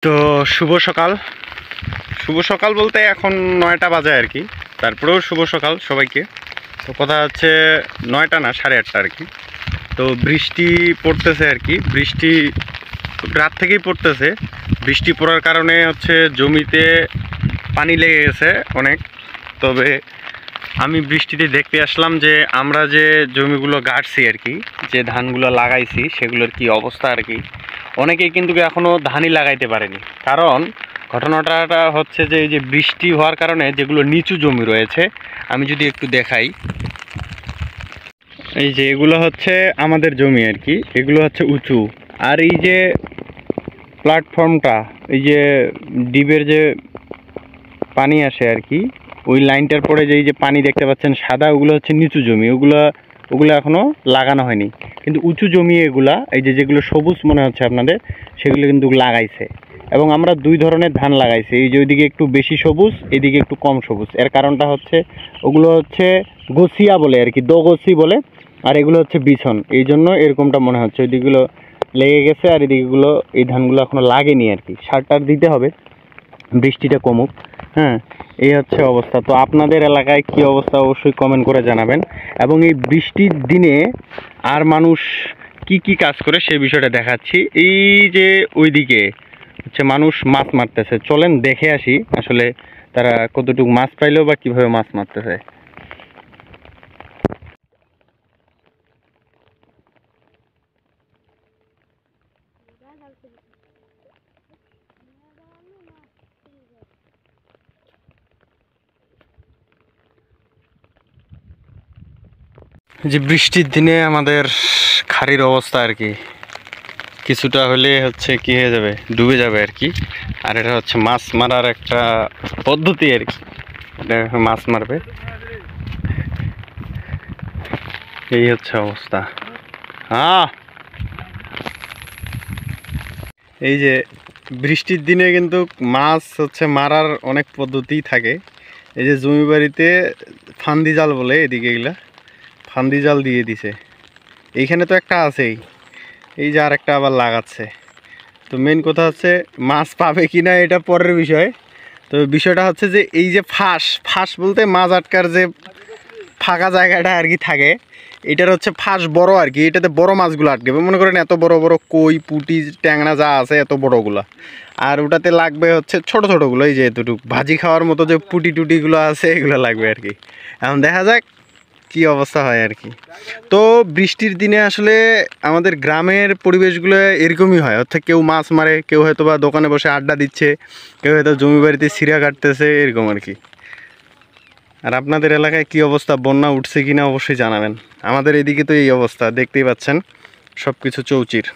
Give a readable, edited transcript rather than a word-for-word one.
তো শুভ সকাল। শুভ সকাল বলতে এখন 9টা বাজে আর কি, তারপরেও শুভ সকাল সবাইকে। তো কথা হচ্ছে 9টা না 8:30 আর কি। তো বৃষ্টি পড়তেছে আর কি, বৃষ্টি রাত থেকেই পড়তেছে। বৃষ্টি পড়ার কারণে হচ্ছে জমিতে পানি লেগে গেছে অনেক। তবে আমি বৃষ্টিতে দেখতে আসলাম যে আমরা যে জমিগুলো গাড়ছি আর কি, যে ধানগুলো লাগাইছি সেগুলোর কি অবস্থা আর কি। অনেকেই কিন্তু এখনও ধানই লাগাইতে পারেনি, কারণ ঘটনাটা হচ্ছে যে এই যে বৃষ্টি হওয়ার কারণে যেগুলো নিচু জমি রয়েছে, আমি যদি একটু দেখাই, এই যে এগুলো হচ্ছে আমাদের জমি আর কি, এগুলো হচ্ছে উঁচু। আর এই যে প্ল্যাটফর্মটা, এই যে ডিবের যে পানি আসে আর কি, ওই লাইনটার পরে যে এই যে পানি দেখতে পাচ্ছেন সাদা, ওগুলো হচ্ছে নিচু জমি, ওগুলো এখনও লাগানো হয়নি। কিন্তু উঁচু জমি এগুলা, এই যে যেগুলো সবুজ মনে হচ্ছে আপনাদের, সেগুলো কিন্তু লাগাইছে। এবং আমরা দুই ধরনের ধান লাগাইছি, এই যে ওইদিকে একটু বেশি সবুজ, এদিকে একটু কম সবুজ। এর কারণটা হচ্ছে ওগুলো হচ্ছে গছিয়া বলে আর কি, দোগছি বলে, আর এগুলো হচ্ছে বিছন। এই জন্য এরকমটা মনে হচ্ছে, ওইদিকগুলো লেগে গেছে আর এদিকগুলো, এই ধানগুলো এখনও লাগেনি আর কি। সারটার দিতে হবে, বৃষ্টিটা কমুক। হ্যাঁ, এই হচ্ছে অবস্থা। তো আপনাদের এলাকায় কি অবস্থা অবশ্যই কমেন্ট করে জানাবেন। এবং এই বৃষ্টির দিনে আর মানুষ কি কি কাজ করে সেই বিষয়টা দেখাচ্ছি। এই যে ওইদিকে হচ্ছে মানুষ মাছ মারতেছে, চলেন দেখে আসি আসলে তারা কতটুকু মাছ পাইলো বা কিভাবে মাছ মারতেছে। যে বৃষ্টির দিনে আমাদের খাড়ির অবস্থা আর কি, কিছুটা হলে হচ্ছে কি হয়ে যাবে, ডুবে যাবে আর কি। আর এটা হচ্ছে মাছ মারার একটা পদ্ধতি আর কি, এটা মাছ মারবে, এই হচ্ছে অবস্থা। হ্যাঁ, এই যে বৃষ্টির দিনে কিন্তু মাছ হচ্ছে মারার অনেক পদ্ধতি থাকে। এই যে জমি বাড়িতে ফান্দি জাল বলে এদিকে, এগুলা ফান্দি জাল দিয়ে দিছে। এইখানে তো একটা আছেই, এই যে আর একটা আবার লাগাচ্ছে। তো মেন কথা হচ্ছে মাছ পাবে কি না এটা পরের বিষয়। তো বিষয়টা হচ্ছে যে এই যে ফাঁস বলতে মাছ আটকার যে ফাঁকা জায়গাটা আর কি থাকে, এটার হচ্ছে ফাঁস বড় আর কি, এটাতে বড় মাছগুলো আটকাবে। মনে করেন এত বড় বড় কই, পুঁটি, ট্যাংরা যা আছে এত বড়গুলো, আর ওটাতে লাগবে হচ্ছে ছোট ছোটোগুলো, এই যে এতটুকু ভাজি খাওয়ার মতো যে পুঁটি টুটিগুলো আছে এগুলো লাগবে আর কি। এখন দেখা যাক কি অবস্থা হয় আর কি। তো বৃষ্টির দিনে আসলে আমাদের গ্রামের পরিবেশগুলো এরকমই হয়, অর্থাৎ কেউ মাছ মারে, কেউ হয়তো বা দোকানে বসে আড্ডা দিচ্ছে, কেউ হয়তো জমি বাড়িতে সিরা কাটতেছে, এরকম আর কি। আর আপনাদের এলাকায় কি অবস্থা, বন্যা উঠছে কিনা অবশ্যই জানাবেন। আমাদের এদিকে তো এই অবস্থা, দেখতেই পাচ্ছেন সব কিছু চৌচির।